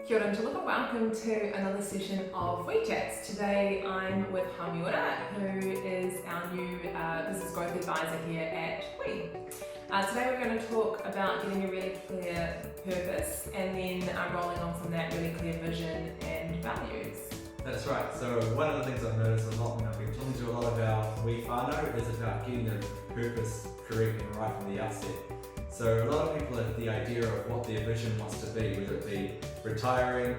Kia ora and taloha, welcome to another session of We Chats. Today I'm with Hāmiora, who is our new business growth advisor here at We. Today we're going to talk about getting a really clear purpose and then rolling on from that really clear vision and values. That's right. So one of the things I've noticed a lot when I've been talking to a lot of our We whānau is about getting the purpose correct and right from the outset. So a lot of people have the idea of what their vision wants to be, whether it be retiring,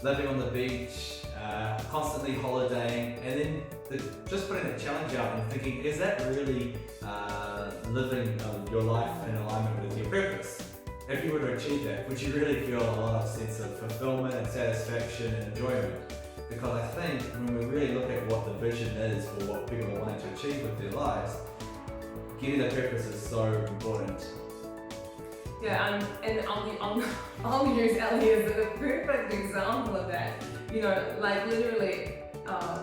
living on the beach, constantly holidaying, and then just putting a challenge out and thinking, is that really living your life in alignment with your purpose? If you were to achieve that, would you really feel a lot of sense of fulfillment and satisfaction and enjoyment? Because I think when we really look at what the vision is for what people are wanting to achieve with their lives, getting the purpose is so important. Yeah, and I'll use Ellie as a perfect example of that. You know, like literally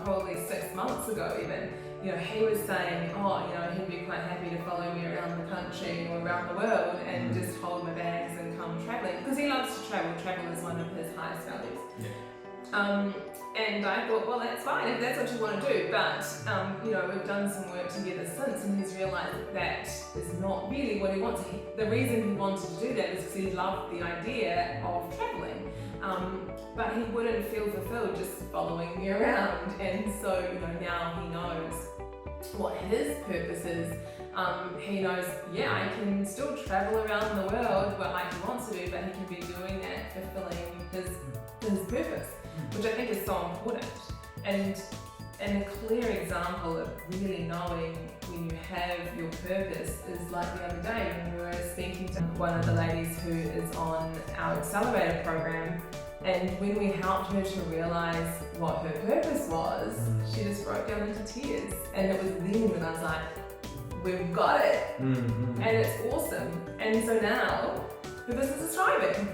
probably 6 months ago even, you know, he was saying, he'd be quite happy to follow me around the country or around the world and just hold my bags and come travelling. Because he loves to travel. Travel is one of his highest values. Yeah. And I thought, well, that's fine if that's what you want to do, but we've done some work together since, and he's realised that is not really what he wants. The reason he wanted to do that is because he loved the idea of travelling, but he wouldn't feel fulfilled just following me around. And so, now he knows what his purpose is. He knows, I can still travel around the world like he wants to do, but he can be doing that, fulfilling his purpose, which I think is so important. And a clear example of really knowing when you have your purpose is like the other day when we were speaking to one of the ladies who is on our Accelerator program, and when we helped her to realise what her purpose was, she just broke down into tears. And it was then when I was like, we've got it, and it's awesome. And so now the business is thriving.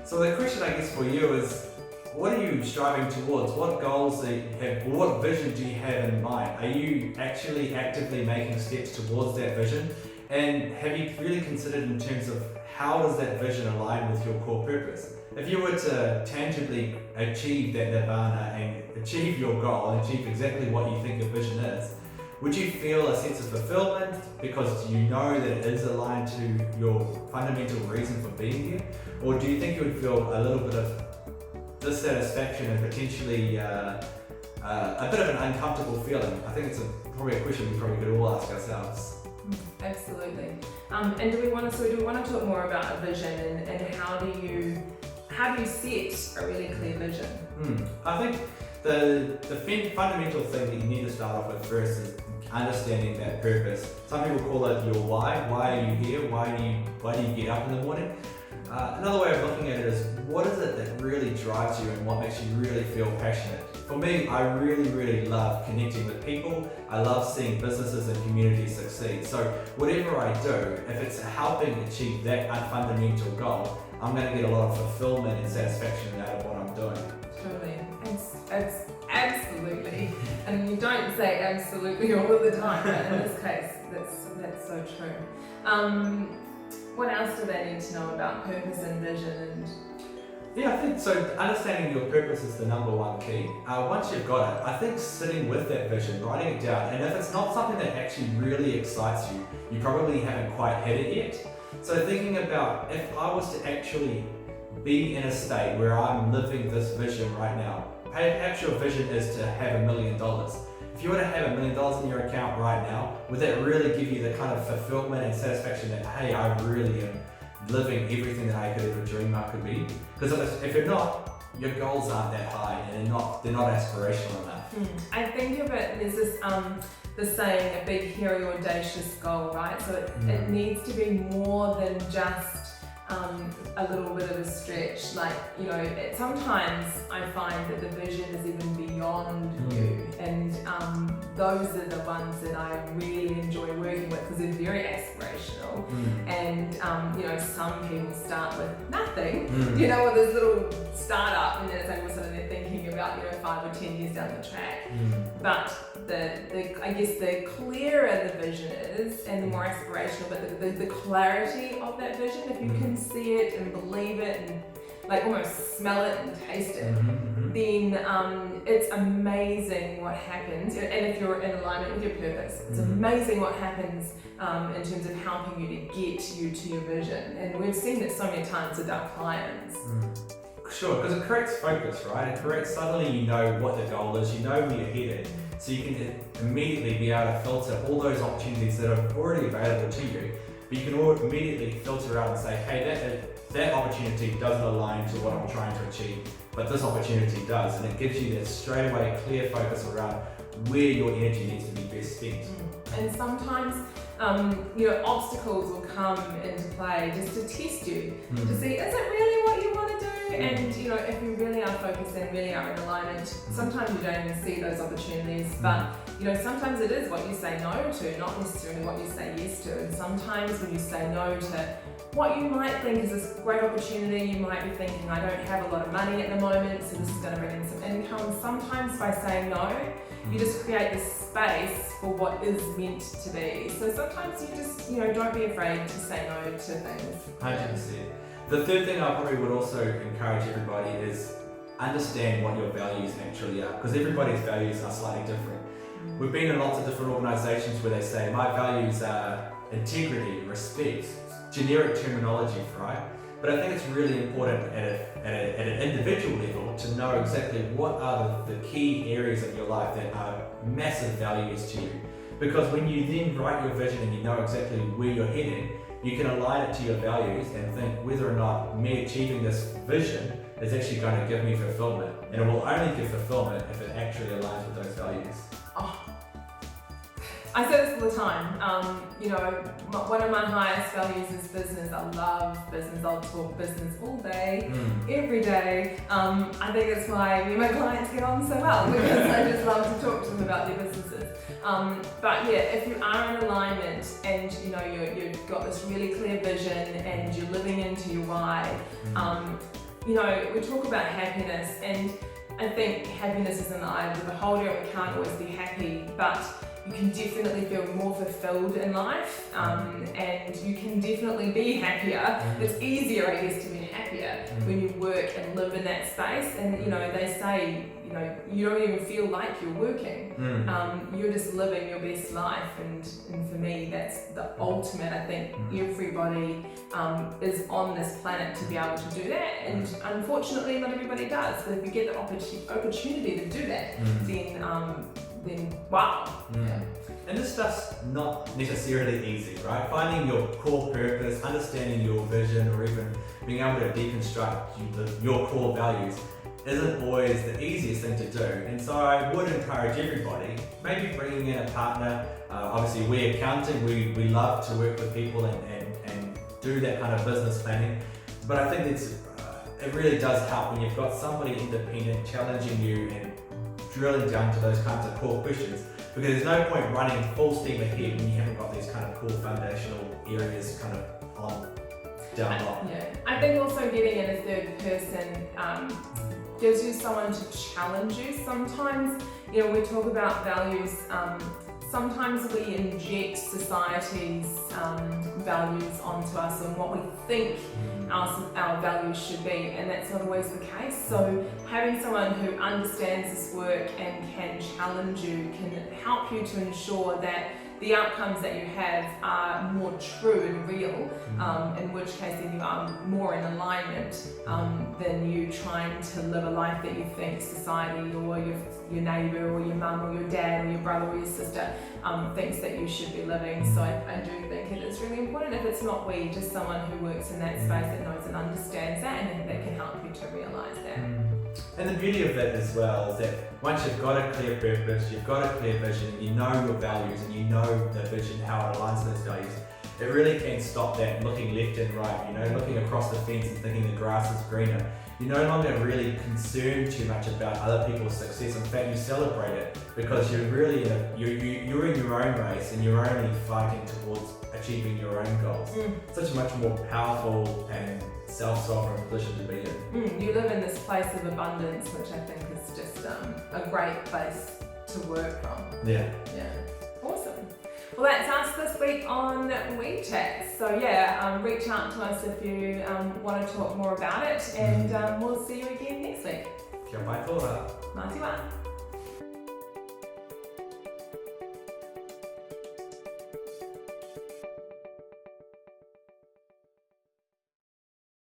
So the question I guess for you is, what are you striving towards? What goals do you have? What vision do you have in mind? Are you actually actively making steps towards that vision? And have you really considered in terms of how does that vision align with your core purpose? If you were to tangibly achieve that nirvana and achieve your goal and achieve exactly what you think your vision is, would you feel a sense of fulfillment because you know that it is aligned to your fundamental reason for being here? Or do you think you would feel a little bit of dissatisfaction and potentially a bit of an uncomfortable feeling? I think it's probably a question we probably could all ask ourselves. Absolutely. And do we want to talk more about a vision and how do you set a really clear vision? I think the fundamental thing that you need to start off with first is understanding that purpose. Some people call it your why. Why are you here? Why do you get up in the morning? Another way of looking at it is, what is it that really drives you and what makes you really feel passionate? For me, I really, really love connecting with people. I love seeing businesses and communities succeed. So whatever I do, if it's helping achieve that fundamental goal, I'm going to get a lot of fulfillment and satisfaction out of what I'm doing. Totally. It's absolutely. And you don't say absolutely all of the time, but in this case, that's so true. What else do they need to know about purpose and vision? I think so. Understanding your purpose is the number one key. Once you've got it, I think sitting with that vision, writing it down, and if it's not something that actually really excites you, you probably haven't quite hit it yet. So thinking about, if I was to actually be in a state where I'm living this vision right now, perhaps your vision is to have $1 million. If you were to have $1 million in your account right now, would that really give you the kind of fulfillment and satisfaction that, hey, I really am living everything that I could ever dream I could be? Because if you're not, your goals aren't that high and they're not aspirational enough. I think of it, there's this the saying, a big, hairy, audacious goal, right? So it needs to be more than just a little bit of a stretch. Sometimes I find that the vision is even beyond you, and those are the ones that I really enjoy working with because they're very aspirational. And some people start with nothing, with this little startup, and then it's like all of a sudden they're thinking about 5 or 10 years down the track. But I guess the clearer the vision is and the more aspirational, but the clarity of that vision, if you can see it and believe it and like almost smell it and taste it, Mm-hmm. then it's amazing what happens. And if you're in alignment with your purpose, it's amazing what happens in terms of helping you to get you to your vision. And we've seen it so many times with our clients. Sure, because it creates focus, right? It creates, suddenly you know what the goal is, you know where you're headed, so you can immediately be able to filter all those opportunities that are already available to you. But you can immediately filter out and say, hey, that opportunity doesn't align to what I'm trying to achieve, but this opportunity does, and it gives you that straight away clear focus around where your energy needs to be best spent. And sometimes obstacles will come into play just to test you, to see, is it really what you want to do? And if you really are focused and really are in alignment, sometimes you don't even see those opportunities, but sometimes it is what you say no to, not necessarily what you say yes to. And sometimes when you say no to what you might think is this great opportunity, you might be thinking, I don't have a lot of money at the moment, so this is going to bring in some income. Sometimes by saying no, you just create this space for what is meant to be. So sometimes you just, don't be afraid to say no to things. 100%. The third thing I probably would also encourage everybody is understand what your values actually are, because everybody's values are slightly different. We've been in lots of different organisations where they say, my values are integrity, respect, generic terminology, right? But I think it's really important at an individual level to know exactly what are the key areas of your life that are massive values to you. Because when you then write your vision and you know exactly where you're heading, you can align it to your values and think whether or not me achieving this vision is actually going to give me fulfillment. And it will only give fulfillment if it actually aligns with those values. I say this all the time, one of my highest values is business. I love business. I'll talk business all day, every day. I think that's why me and my clients get on so well, because I just love to talk to them about their businesses. But yeah, if you are in alignment and you've got this really clear vision and you're living into your why, we talk about happiness, and I think happiness is in the eye of the beholder, and we can't always be happy, but you can definitely feel more fulfilled in life, and you can definitely be happier. It's easier, I guess, to be happier when you work and live in that space. And they say, you don't even feel like you're working. You're just living your best life, and for me, that's the ultimate. I think everybody is on this planet to be able to do that, and unfortunately, not everybody does. But if you get the opportunity to do that, then wow. And this stuff's not necessarily easy, right? Finding your core purpose, understanding your vision, or even being able to deconstruct your core values isn't always the easiest thing to do. And so I would encourage everybody, maybe bringing in a partner. Obviously we're accounting, we love to work with people and do that kind of business planning. But I think it really does help when you've got somebody independent challenging you and drilling down to those kinds of core questions, because there's no point running full steam ahead when you haven't got these kind of core foundational areas kind of on down low. Yeah, I think also getting in a third person gives you someone to challenge you. Sometimes, we talk about values, sometimes we inject society's values onto us and what we think our values should be, and that's not always the case. So having someone who understands this work and can challenge you can help you to ensure that the outcomes that you have are more true and real, in which case then you are more in alignment than you trying to live a life that you think society or your neighbour or your mum or your dad or your brother or your sister thinks that you should be living. So I do think it is really important, if it's not we, just someone who works in that space that knows and understands that, and that can help you to realise that. And the beauty of that as well is that once you've got a clear purpose, you've got a clear vision, you know your values and you know the vision, how it aligns with those values, it really can stop that looking left and right, looking across the fence and thinking the grass is greener. You're no longer really concerned too much about other people's success. In fact, you celebrate it because you're really you're in your own race and you're only fighting towards achieving your own goals. Such a much more powerful and self-sovereign position to be in. You live in this place of abundance, which I think is just a great place to work from. Yeah. Awesome. Well, that's us this week on WeChat. So yeah, reach out to us if you want to talk more about it, and we'll see you again next week. Kia pai tōra. Mā te wā.